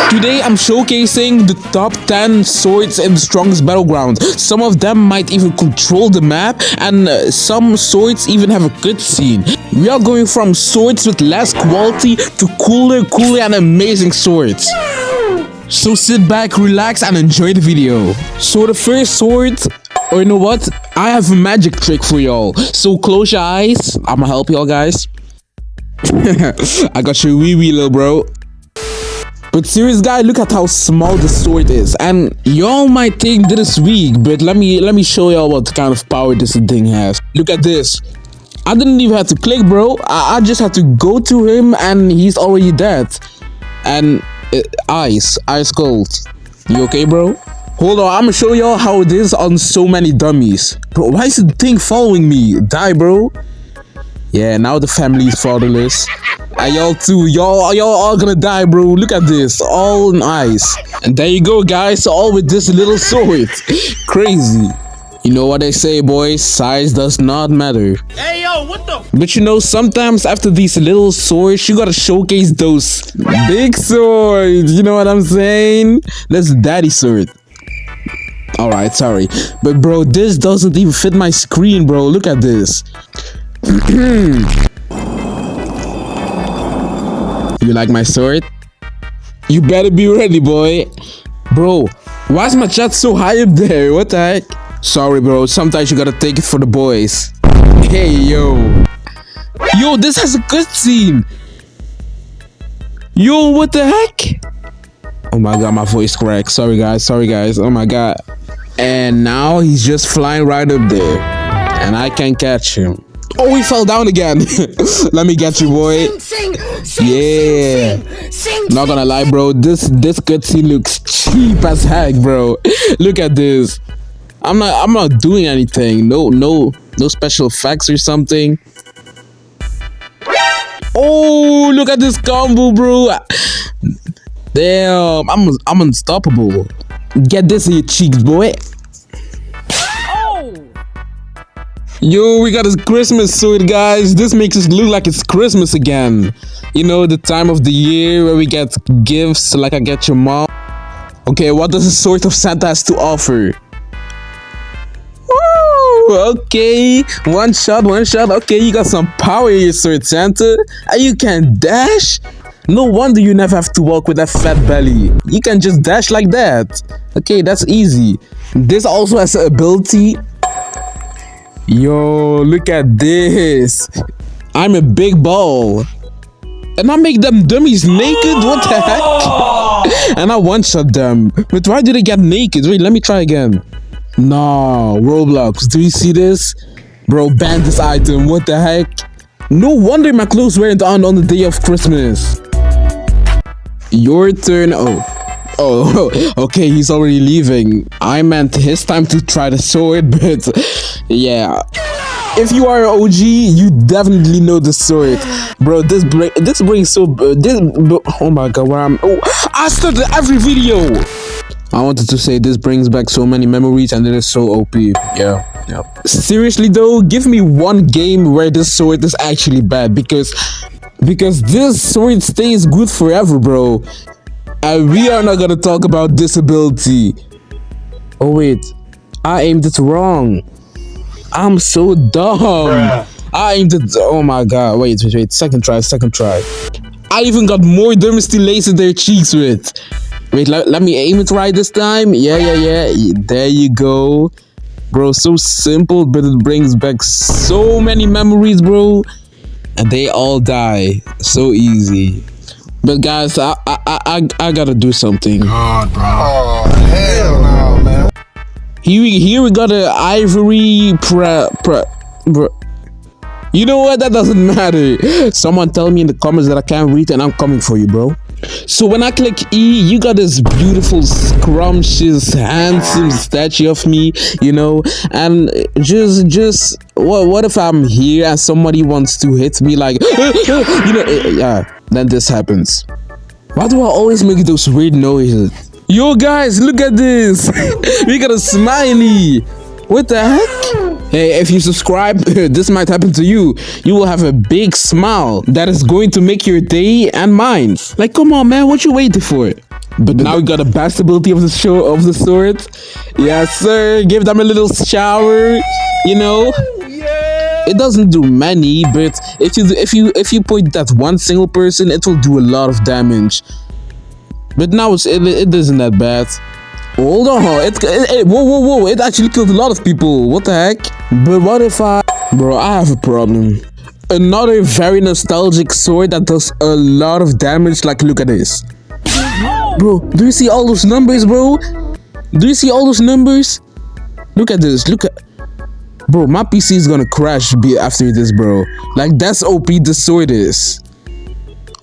Today I'm showcasing the top 10 swords in the Strongest Battlegrounds. Some of them might even control the map, and some swords even have a cutscene. We are going from swords with less quality to cooler and amazing swords. So sit back, relax, and enjoy the video. So the first sword, or you know what? I have a magic trick for y'all. So close your eyes. I'ma help y'all, guys. I got your wee little bro. But serious guy, look at how small the sword is. And y'all might think this is weak, but let me show y'all what kind of power this thing has. Look at this. I didn't even have to click, bro. I just had to go to him and he's already dead. And ice cold. You okay, bro? Hold on, I'm gonna show y'all how it is on so many dummies. Bro, why is the thing following me? Die, bro. Yeah, now the family is fatherless. And y'all too, y'all all gonna die, bro. Look at this, all in ice. And there you go, guys, all with this little sword. Crazy. You know what they say, boys, size does not matter. Hey, yo, what the? But you know, sometimes after these little swords, you gotta showcase those big swords. You know what I'm saying? That's daddy sword. Alright, sorry. But bro, this doesn't even fit my screen, bro. Look at this. You like my sword? You better be ready, boy. Bro, why is my chat so high up there? What the heck? Sorry, bro. Sometimes you gotta take it for the boys. Hey, yo. Yo, this has a cutscene. Yo, what the heck? Oh my god, my voice cracked. Sorry, guys. Oh my god. And now he's just flying right up there. And I can't catch him. Oh, he fell down again. Let me get you, boy. Yeah. Not gonna lie, bro. This cutscene looks cheap as heck, bro. Look at this. I'm not doing anything. No special effects or something. Oh, look at this combo, bro. Damn, I'm unstoppable. Get this in your cheeks, boy. Yo, we got this Christmas sword, guys. This makes us look like it's Christmas again. You know, the time of the year where we get gifts, like I get your mom. Okay, what does the sword of Santa has to offer? Woo! Okay, one shot. Okay, you got some power in your sword, Santa. And you can dash? No wonder you never have to walk with that fat belly. You can just dash like that. Okay, that's easy. This also has an ability. Yo, look at this. I'm a big ball. And I make them dummies naked? What the heck? And I one-shot them. But why do they get naked? Wait, let me try again. No, Roblox, do you see this? Bro, ban this item. What the heck? No wonder my clothes weren't on the day of Christmas. Your turn. Oh, okay, he's already leaving. I meant his time to try the sword, but yeah. If you are an OG, you definitely know the sword. Bro, this brings so... oh my god, I started every video! I wanted to say this brings back so many memories and it is so OP. Yeah. Seriously though, give me one game where this sword is actually bad, because this sword stays good forever, bro. And we are not gonna talk about disability. Oh wait, I aimed it wrong. I'm so dumb. Bruh. I aimed it. Oh my god. Wait. Second try. I even got more dummies to lace their cheeks with. Wait, let me aim it right this time. Yeah. There you go. Bro, so simple, but it brings back so many memories, bro. And they all die. So easy. But guys, I gotta do something. God, bro. Oh, hell no, man. Here we got an ivory bro. You know what? That doesn't matter. Someone tell me in the comments that I can't read and I'm coming for you, bro. So when I click E, you got this beautiful, scrumptious, handsome statue of me, you know, and just what if I'm here and somebody wants to hit me like, you know, yeah, then this happens. Why do I always make those weird noises? Yo guys, look at this. We got a smiley. What the heck? Hey, if you subscribe, this might happen to you. You will have a big smile that is going to make your day and mine. Like, come on, man, what you waiting for? But now we got the best ability of the show of the sword. Yes, sir. Give them a little shower. You know, it doesn't do many, but if you point that one single person, it will do a lot of damage. But now it isn't that bad. Hold on, whoa! It actually killed a lot of people. What the heck? But what if bro? I have a problem. Another very nostalgic sword that does a lot of damage. Like, look at this. Bro, do you see all those numbers, bro? Do you see all those numbers? Look at this. Bro, my PC is gonna crash after this, bro. Like, that's OP the sword is.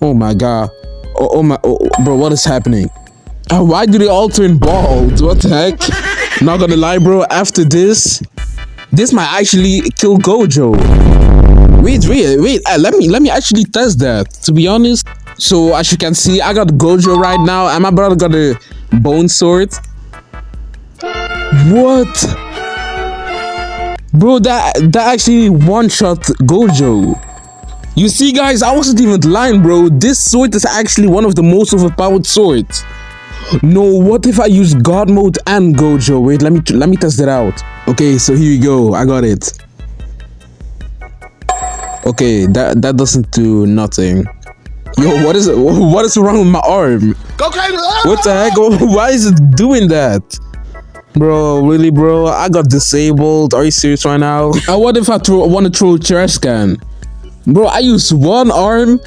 Oh my god. Bro, what is happening? Why do they all turn bald? What the heck? Not gonna lie, bro. After this might actually kill Gojo. Wait. Let me actually test that. To be honest. So as you can see, I got Gojo right now, and my brother got a bone sword. What? Bro, that actually one-shot Gojo. You see, guys, I wasn't even lying, bro. This sword is actually one of the most overpowered swords. No, what if I use God mode and Gojo? Wait, let me test it out. Okay, so here you go. I got it. Okay, that doesn't do nothing. Yo, what is wrong with my arm? Go crazy. What the heck? Why is it doing that? Bro, really, bro? I got disabled. Are you serious right now? What if I want to throw a trash can? Bro, I use one arm.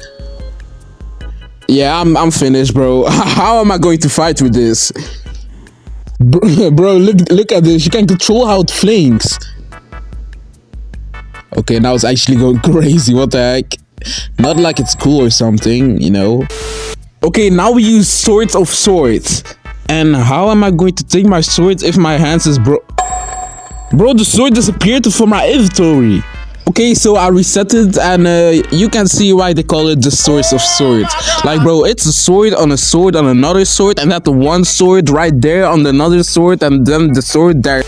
Yeah, I'm finished, bro. How am I going to fight with this? Bro, look at this. You can control how it flames. Okay, now it's actually going crazy. What the heck? Not like it's cool or something, you know. Okay, now we use swords of swords. And how am I going to take my swords if my hands is Bro, the sword disappeared from my inventory. Okay, so I reset it, and you can see why they call it the Swords of Swords. Like, bro, it's a sword on another sword, and that the one sword right there on another sword, and then the sword there.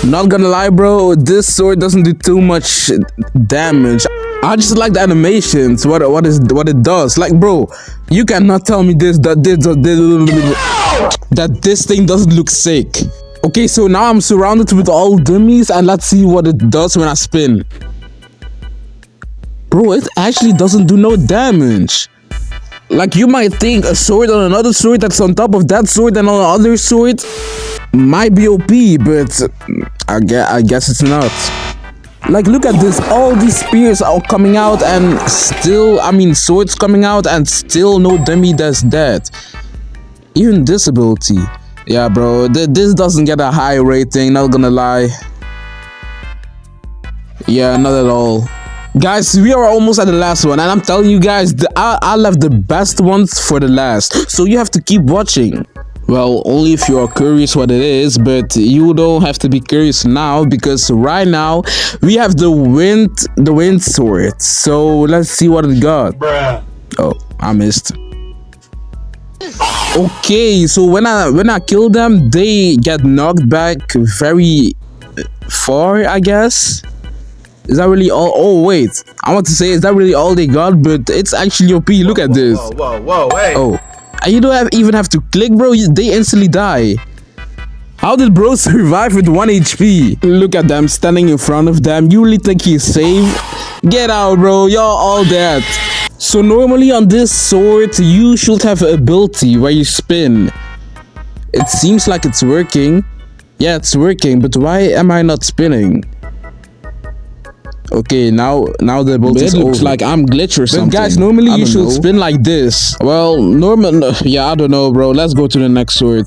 Not gonna lie, bro, this sword doesn't do too much damage. I just like the animations, what it does. Like, bro, you cannot tell me that this thing doesn't look sick. Okay, so now I'm surrounded with all dummies, and let's see what it does when I spin. Bro, it actually doesn't do no damage. Like, you might think a sword on another sword that's on top of that sword and on another sword might be OP, but I guess it's not. Like, look at this. All these spears are coming out, and still, swords coming out, and still no dummy does that. Even this ability. Yeah, bro, this doesn't get a high rating, not gonna lie. Yeah, not at all. Guys, we are almost at the last one, and I'm telling you guys, I left the best ones for the last, so you have to keep watching. Well, only if you are curious what it is, but you don't have to be curious now, because right now we have the wind sword. So let's see what it got. Bruh. Oh, I missed. Okay, so when I kill them, they get knocked back very far, I guess. Is that really all? Oh wait, I want to say, is that really all they got? But it's actually OP. Look at this. Whoa, hey. Oh, and you don't even have to click, bro. They instantly die. How did bro survive with 1 HP? Look at them standing in front of them. You really think he's safe? Get out, bro. Y'all all dead. So normally on this sword, you should have an ability where you spin. It seems like it's working. Yeah, it's working, but why am I not spinning? Okay, now the ability is looks over. Like I'm glitch or something. But guys, normally you should spin like this. Well, yeah, I don't know, bro. Let's go to the next sword.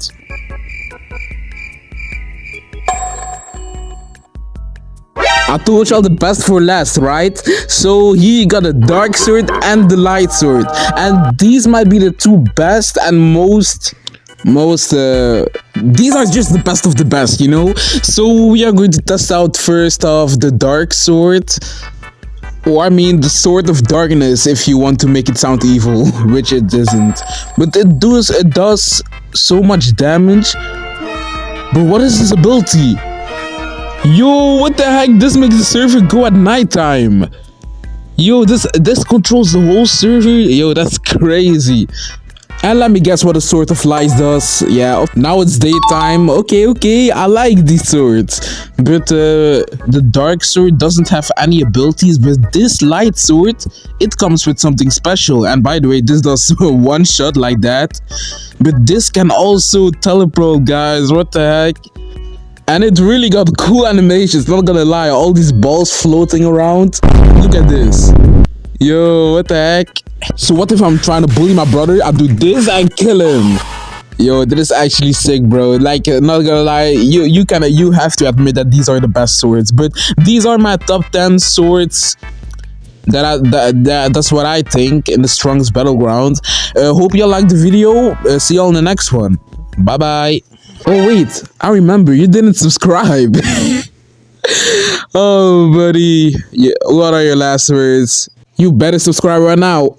I told y'all the best for last, right? So here you got a dark sword and the light sword, and these might be the two best and most these are just the best of the best, you know. So we are going to test out first off the dark sword, or the sword of darkness, if you want to make it sound evil, which it isn't, but it does so much damage. But what is this ability? Yo, what the heck? This makes the server go at nighttime. Yo, this controls the whole server. Yo, that's crazy. And let me guess what a Sword of Lies does. Yeah, now it's daytime. Okay, I like these swords. But the dark sword doesn't have any abilities. But this light sword, it comes with something special. And by the way, this does one shot like that. But this can also teleport, guys. What the heck? And it really got cool animations, not gonna lie. All these balls floating around. Look at this. Yo, what the heck? So what if I'm trying to bully my brother? I do this and kill him. Yo, this is actually sick, bro. Like, not gonna lie, you have to admit that these are the best swords. But these are my top 10 swords. That's what I think in the Strongest Battlegrounds. Hope you all liked the video. See you all in the next one. Bye bye. Oh wait, I remember you didn't subscribe. Oh buddy, yeah, what are your last words? You better subscribe right now.